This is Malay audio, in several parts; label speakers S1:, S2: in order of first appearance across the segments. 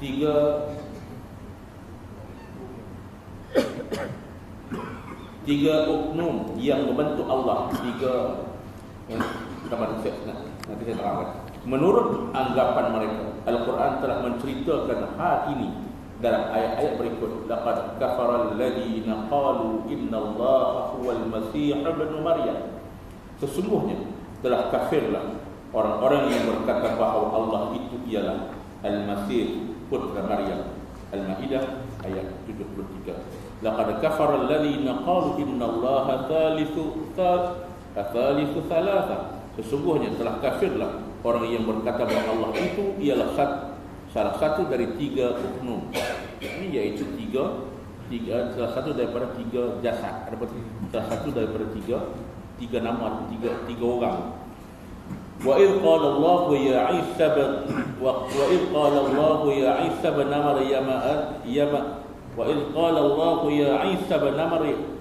S1: tiga oknum yang membentuk Allah. Nanti saya terangkan. Menurut anggapan mereka, Al-Quran telah menceritakan hal ini dalam ayat-ayat berikut. Laqad kafara alladhina qalu innallaha huwal masih ibn Maryam. Sesungguhnya telah kafirlah orang-orang yang berkata bahawa Allah itu ialah Al-Masih putra Maryam. Al-Maidah ayat 73. Laqad kafara alladhina qalu innallaha thalithu thalatha. Sesungguhnya telah kafirlah orang yang berkata bahawa Allah itu ialah salah satu dari tiga oknum. Ini iaitu salah satu daripada tiga jasad. Salah satu daripada tiga nama, tiga orang. Wa idh qala Allah ya Isa bin Maryam wa idh qala Allah ya Isa bin Maryam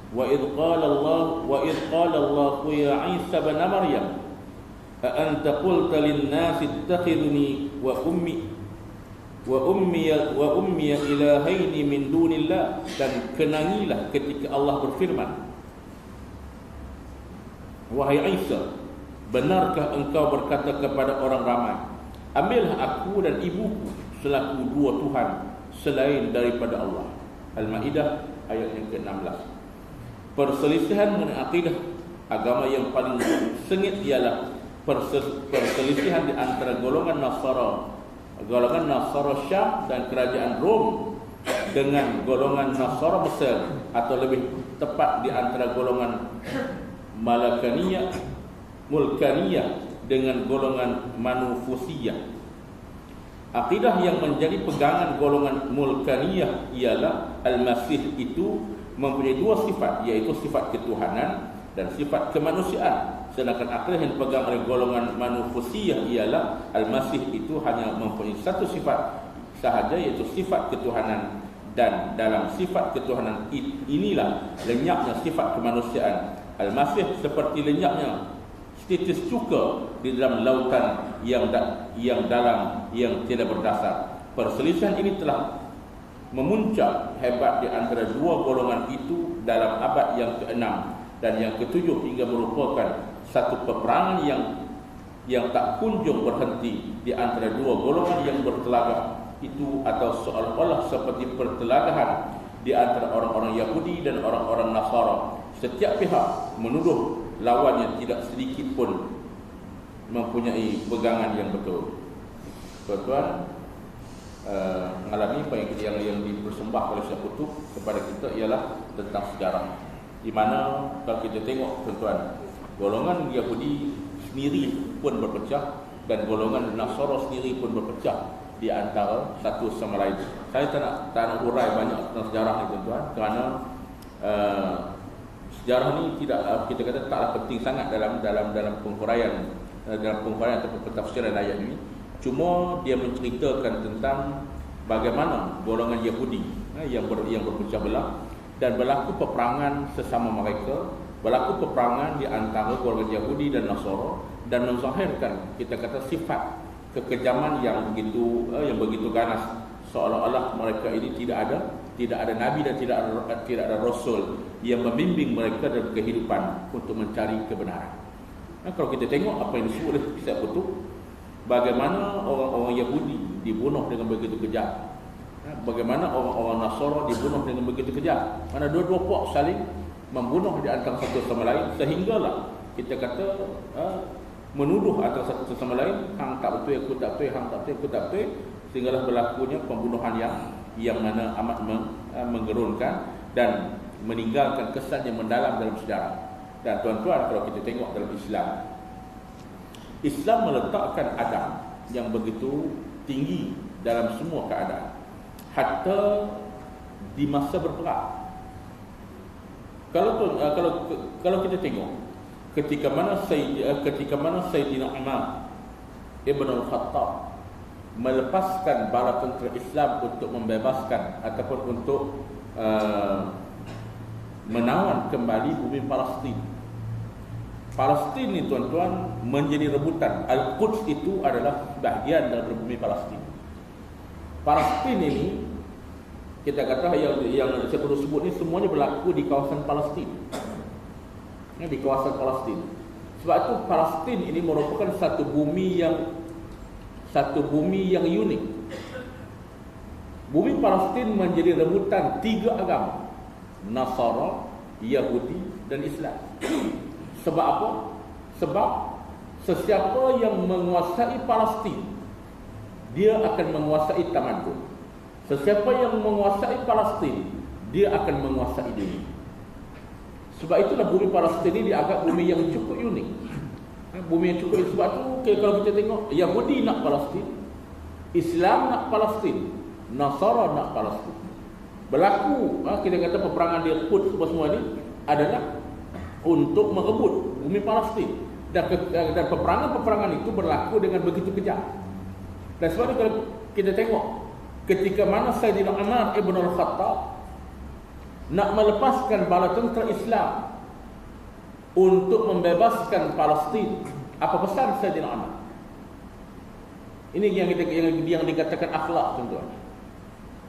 S1: وإذ قال الله يا عيسى بن مريم أأنت قلت للناس اتخذني وأمي إلهين من دون الله. Dan kenangilah ketika Allah berfirman, wahai Isa, benarkah engkau berkata kepada orang ramai, ambillah aku dan ibuku selaku dua Tuhan selain daripada Allah. Al-Maidah ayat yang ke-16. Perselisihan mengenai akidah agama yang paling sengit ialah perselisihan di antara golongan Nasara Syam dan kerajaan Rom dengan golongan Nasara Mesir, atau lebih tepat di antara golongan Mulkaniyah dengan golongan Manufusiyah. Akidah yang menjadi pegangan golongan Mulkaniyah ialah Al-Masih itu mempunyai dua sifat, iaitu sifat ketuhanan dan sifat kemanusiaan. Sedangkan akidah yang dipegang oleh golongan Manufusiyah ialah Al-Masih itu hanya mempunyai satu sifat sahaja, iaitu sifat ketuhanan. Dan dalam sifat ketuhanan inilah lenyapnya sifat kemanusiaan. Al-Masih seperti lenyapnya titis cuka di dalam lautan yang dalam yang tidak berdasar. Perselisihan ini telah memuncak hebat di antara dua golongan itu dalam abad yang ke-6 dan yang ke-7 hingga merupakan satu peperangan yang tak kunjung berhenti di antara dua golongan yang bertelagah itu, atau seolah-olah seperti pertelagahan di antara orang-orang Yahudi dan orang-orang Nasara. Setiap pihak menuduh lawannya, tidak sedikit pun mempunyai pegangan yang betul. Tuan-tuan, mengalami apa yang dipersembah oleh Syekh Qutb kepada kita ialah tentang sejarah, di mana kalau kita tengok tuan-tuan, golongan Yahudi sendiri pun berpecah dan golongan Nasara sendiri pun berpecah di antara satu sama lain. Saya tak nak urai banyak tentang sejarah ni tuan-tuan, kerana sejarah ni tidak, kita kata taklah penting sangat dalam penguraian atau pentafsiran ayat ini. Cuma dia menceritakan tentang bagaimana golongan Yahudi yang berpecah belah dan berlaku peperangan sesama mereka, berlaku peperangan di antara golongan Yahudi dan Nasara, dan menzahirkan, kita kata, sifat kekejaman yang begitu ganas, seolah-olah mereka ini tidak ada nabi dan tidak ada rasul yang membimbing mereka dalam kehidupan untuk mencari kebenaran. Kalau kita tengok apa yang disebut oleh Syekh Qutb, bagaimana orang-orang Yahudi dibunuh dengan begitu kejam, bagaimana orang-orang Nasara dibunuh dengan begitu kejam, mana dua-dua puak saling membunuh di antara satu sama lain, sehinggalah kita kata menuduh antara satu sama lain, hang tak betul, aku tak betul, hang tak betul, aku tak betul, sehinggalah berlakunya pembunuhan yang mana amat menggerunkan dan meninggalkan kesan yang mendalam dalam sejarah. Dan tuan-tuan, kalau kita tengok dalam Islam meletakkan adab yang begitu tinggi dalam semua keadaan, hatta di masa berperang. Kalau kita tengok ketika mana Sayyidina Umar Ibn Al-Khattab melepaskan bala tentera Islam untuk membebaskan ataupun untuk menawan kembali bumi Palestin. Palestin ni tuan-tuan menjadi rebutan. Al-Quds itu adalah bahagian dari bumi Palestin. Palestin ini, kita kata yang saya perlu sebut ni semuanya berlaku di kawasan Palestin. Di kawasan Palestin. Sebab itu Palestin ini merupakan satu bumi yang unik. Bumi Palestin menjadi rebutan 3 agama, Nasara, Yahudi dan Islam. Sebab apa? Sebab sesiapa yang menguasai Palestin, dia akan menguasai tamadun. Sesiapa yang menguasai Palestin, dia akan menguasai dunia. Sebab itulah bumi Palestin ini dianggap bumi yang cukup unik. Bumi yang cukup unik. Sebab itu kalau kita tengok, Yahudi nak Palestin, Islam nak Palestin, Nasara nak Palestin. Berlaku, kita kata peperangan di Quds semua ni adalah untuk merebut bumi Palestin. Dan peperangan-peperangan itu berlaku dengan begitu kejam. Dan sebab itu kalau kita tengok, ketika mana Sayyidina Umar ibn al-Khattab nak melepaskan bala tentera Islam untuk membebaskan Palestin, apa pesan Sayyidina Umar? Ini yang dikatakan akhlak, tuan-tuan.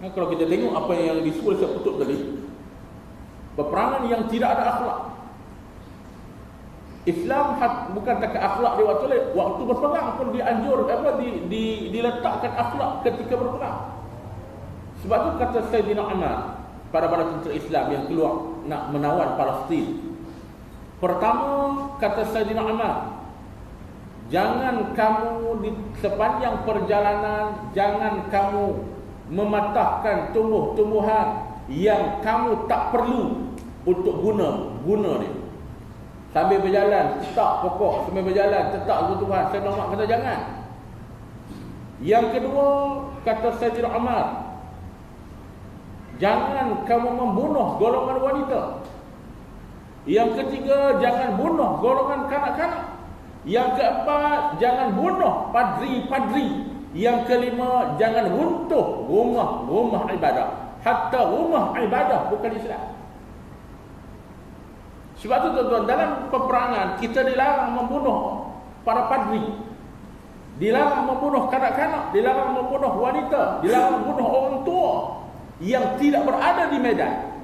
S1: Kalau kita tengok apa yang disebut saya putus tadi, peperangan yang tidak ada akhlak. Islam bukan takat akhlak di waktu berperang pun dianjur diletakkan akhlak ketika berperang. Sebab itu kata Sayyidina Umar pada tentera Islam yang keluar nak menawan Palestin. Pertama kata Sayyidina Umar, jangan kamu di sepanjang perjalanan, jangan kamu mematahkan tumbuh-tumbuhan yang kamu tak perlu untuk guna ni. Sambil berjalan tetap pokok, sambil berjalan tetap tumbuhan. Sayyidina Umar kata jangan. Yang kedua kata Sayyidina Umar, jangan kamu membunuh golongan wanita. Yang ketiga, jangan bunuh golongan kanak-kanak. Yang keempat, jangan bunuh padri-padri. Yang kelima, jangan runtuh rumah ibadah. Hatta rumah ibadah bukan Islam. Sebab itu tuan-tuan, dalam peperangan kita dilarang membunuh para padri, dilarang membunuh kanak-kanak, dilarang membunuh wanita, dilarang membunuh orang tua yang tidak berada di medan,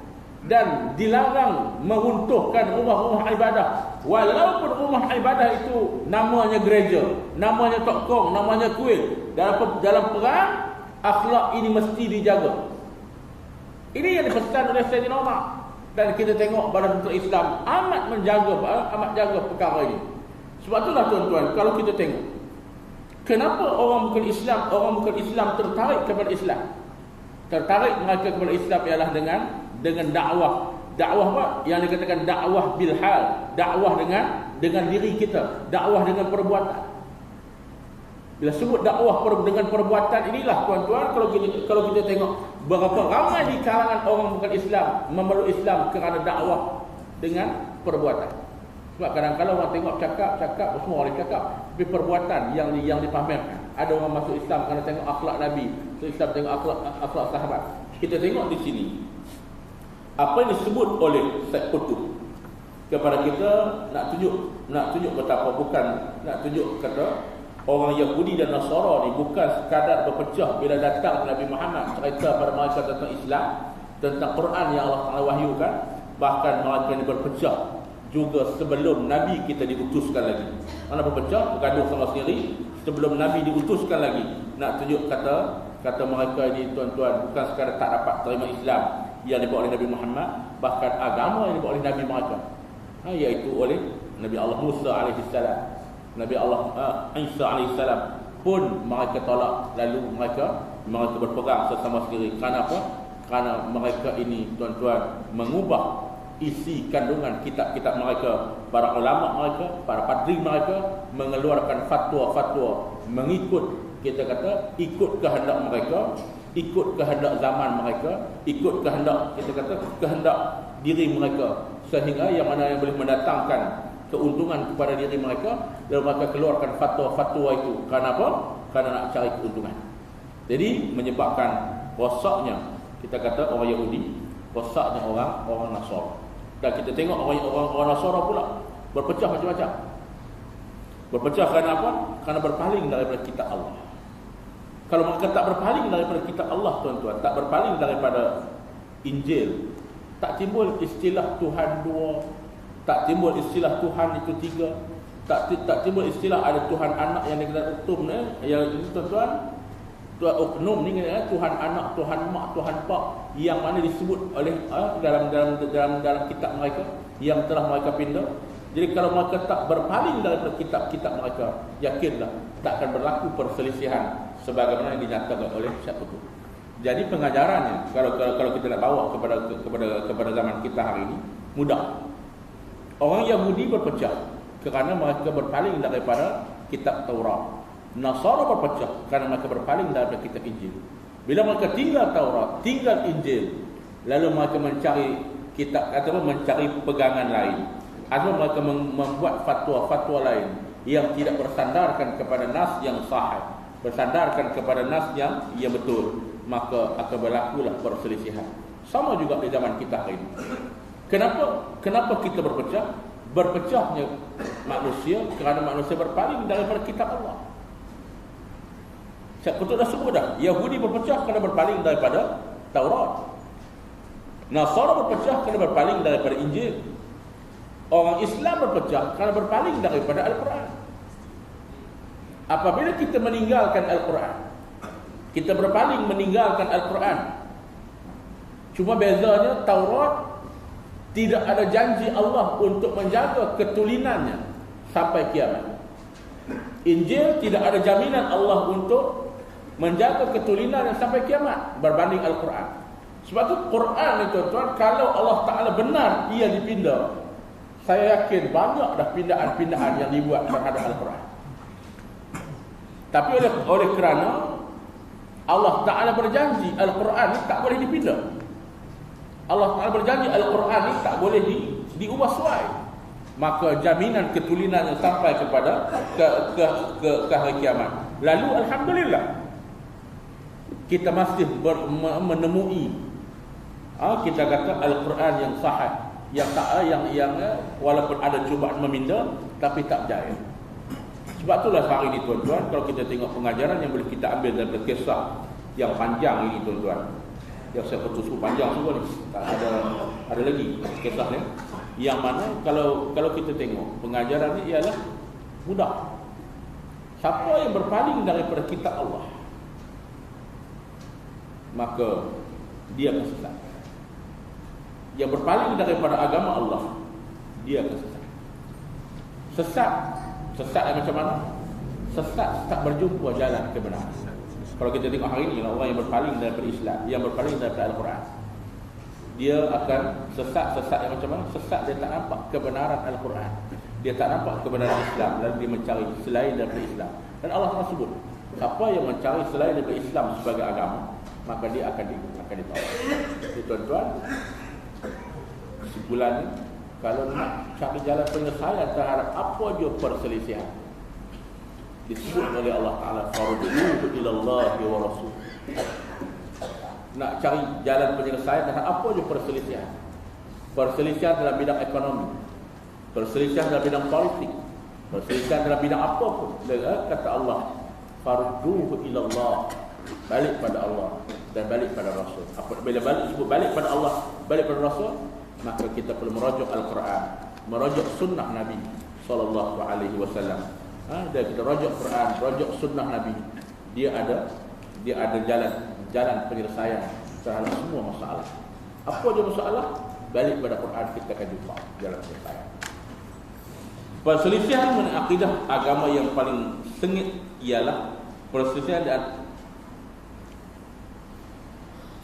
S1: dan dilarang meruntuhkan rumah-rumah ibadah. Walaupun rumah ibadah itu namanya gereja, namanya tokong, namanya kuil, dalam perang, akhlak ini mesti dijaga. Ini yang dipesan oleh Sayyidina Umar. Dan kita tengok badan tentera Islam amat jaga perkara ini. Sebab itulah tuan-tuan, kalau kita tengok, kenapa orang bukan Islam tertarik kepada Islam? Tertarik mereka kepada Islam ialah dengan dakwah. Dakwah apa? Yang dikatakan dakwah bil hal, dakwah dengan diri kita, dakwah dengan perbuatan. Bila sebut dakwah dengan perbuatan inilah tuan-tuan, kalau kita tengok berapa ramai di kalangan orang bukan Islam memeluk Islam kerana dakwah dengan perbuatan. Sebab kadang-kadang orang tengok cakap semua orang cakap, tapi perbuatan yang dipamerkan. Ada orang masuk Islam kerana tengok akhlak Nabi, Islam tengok akhlak sahabat. Kita tengok di sini apa yang disebut oleh Said Qutb kepada kita, nak tunjuk betapa bukan nak tunjuk kata orang Yahudi dan Nasara ni bukan sekadar berpecah bila datang Nabi Muhammad cerita pada mereka tentang Islam, tentang Quran yang Allah Taala wahyukan. Bahkan mereka ini berpecah juga sebelum Nabi kita diutuskan lagi. Mana berpecah, bergaduh sama sendiri sebelum Nabi diutuskan lagi. Nak tunjuk kata mereka ini tuan-tuan bukan sekadar tak dapat terima Islam yang dibawa oleh Nabi Muhammad, bahkan agama yang dibawa oleh Nabi mereka, iaitu oleh Nabi Allah Musa alaihissalam, Nabi Allah Isa alaihissalam pun mereka tolak. Lalu mereka berperang sesama sendiri. Kerana apa? Kerana mereka ini tuan-tuan mengubah isi kandungan kitab-kitab mereka. Para ulama mereka, para padri mereka mengeluarkan fatwa-fatwa mengikut, kita kata, ikut kehendak mereka, ikut kehendak zaman mereka, ikut kehendak, kita kata, kehendak diri mereka, sehingga yang mana yang boleh mendatangkan keuntungan kepada diri mereka, dan mereka keluarkan fatwa-fatwa itu. Kerana apa? Kerana nak cari keuntungan. Jadi menyebabkan rosaknya, kita kata, orang Yahudi, rosaknya orang Nasara. Dan kita tengok orang Nasara pula berpecah macam-macam. Berpecah kerana apa? Kerana berpaling daripada kitab Allah. Kalau mereka tak berpaling daripada kitab Allah, tuan-tuan, tak berpaling daripada Injil, tak timbul istilah Tuhan dua, tak timbul istilah Tuhan itu tiga, tak timbul istilah ada Tuhan anak yang dikatakan uknum yang ini, tuan-tuan. Tuhan uknum ni Tuhan anak, Tuhan mak, Tuhan pak, yang mana disebut oleh dalam kitab mereka yang telah mereka pindah. Jadi kalau mereka tak berpaling daripada kitab-kitab mereka, yakinlah tak akan berlaku perselisihan sebagaimana yang dinyatakan oleh siapa tu. Jadi pengajarannya kalau kita nak bawa kepada zaman kita hari ini, mudah. Orang Yahudi berpecah kerana mereka berpaling daripada kitab Taurat. Nasara berpecah kerana mereka berpaling daripada kitab Injil. Bila mereka tinggal Taurat, tinggal Injil, lalu mereka mencari kitab atau mencari pegangan lain, atau mereka membuat fatwa-fatwa lain yang tidak bersandarkan kepada nas yang sahih, bersandarkan kepada nas yang betul, maka akan berlakulah perselisihan. Sama juga di zaman kita hari ini. Kenapa kita berpecah? Berpecahnya manusia kerana manusia berpaling daripada kitab Allah. Saya dah sebut dah, Yahudi berpecah kerana berpaling daripada Taurat. Nasara berpecah kerana berpaling daripada Injil. Orang Islam berpecah kerana berpaling daripada Al-Quran. Apabila kita meninggalkan Al-Quran, kita berpaling meninggalkan Al-Quran. Cuma bezanya Taurat tidak ada janji Allah untuk menjaga ketulinannya sampai kiamat. Injil tidak ada jaminan Allah untuk menjaga ketulinannya sampai kiamat berbanding Al-Quran. Sebab tu Quran itu, tuan, kalau Allah Ta'ala benar ia dipindah, saya yakin banyak dah pindaan-pindaan yang dibuat terhadap Al-Quran. Tapi oleh kerana Allah Ta'ala berjanji Al-Quran ni tak boleh dipindah, Allah Ta'ala berjanji Al-Quran ni tak boleh diubah suai, maka jaminan ketulinannya sampai kepada ke hari kiamat. Lalu alhamdulillah kita masih menemui kita kata Al-Quran yang sahih, yang walaupun ada cubaan meminda tapi tak berjaya. Sebab itulah hari ini, tuan-tuan, kalau kita tengok pengajaran yang boleh kita ambil daripada kisah yang panjang ini, tuan-tuan, yang saya betul panjang semua ni, ada lagi kisahnya, yang mana kalau kita tengok pengajaran ini ialah mudah. Siapa yang berpaling daripada kitab Allah, maka dia akan sesat. Yang berpaling daripada agama Allah, dia akan sesat. Sesat yang macam mana? Sesat tak berjumpa jalan kebenaran. Kalau kita tengok hari ini, orang yang berpaling daripada Islam, yang berpaling daripada Al-Quran, dia akan sesat yang macam mana? Sesat, dia tak nampak kebenaran Al-Quran, dia tak nampak kebenaran Islam, lalu dia mencari selain daripada Islam. Dan Allah Taala sebut, siapa yang mencari selain daripada Islam sebagai agama, maka dia akan ditolak. Jadi, tuan-tuan, kesimpulannya, kalau nak cari jalan penyelesaian terhadap apa je perselisihan, disebut oleh Allah Ta'ala, farudduhu ilallahi wa rasul. Nak cari jalan penyelesaian terhadap apa je perselisihan, perselisihan dalam bidang ekonomi, perselisihan dalam bidang politik, perselisihan dalam bidang apa pun, kata Allah, farudduhu ilallah, balik pada Allah dan balik pada Rasul. Bila sebut balik pada Allah, balik pada Rasul, maka kita perlu merujuk Al-Quran, merujuk sunnah Nabi sallallahu alaihi wasallam. Dan kita rujuk Quran, rujuk sunnah Nabi, dia ada jalan penyelesaian terhadap semua masalah. Apa je masalah, balik pada Quran, kita akan jumpa jalan penyelesaian. Perselisihan mengenai akidah agama yang paling sengit ialah perselisihan dan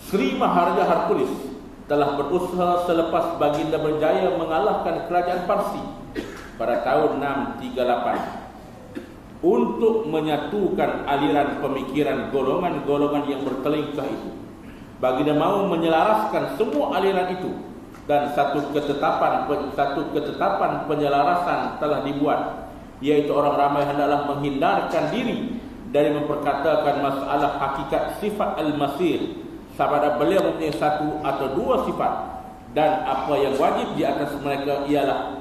S1: Sri Maharaja Hercules telah berusaha selepas baginda berjaya mengalahkan kerajaan Parsi pada tahun 638 untuk menyatukan aliran pemikiran golongan-golongan yang berkelingkah itu. Baginda mahu menyelaraskan semua aliran itu, dan satu ketetapan penyelarasan telah dibuat, yaitu orang ramai hendaklah menghindarkan diri dari memperkatakan masalah hakikat sifat Al-Masih, sabada beliau mempunyai satu atau dua sifat, dan apa yang wajib di atas mereka ialah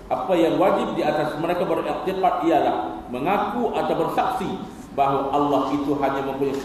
S1: apa yang wajib di atas mereka beriktikad ialah mengaku atau bersaksi bahawa Allah itu hanya mempunyai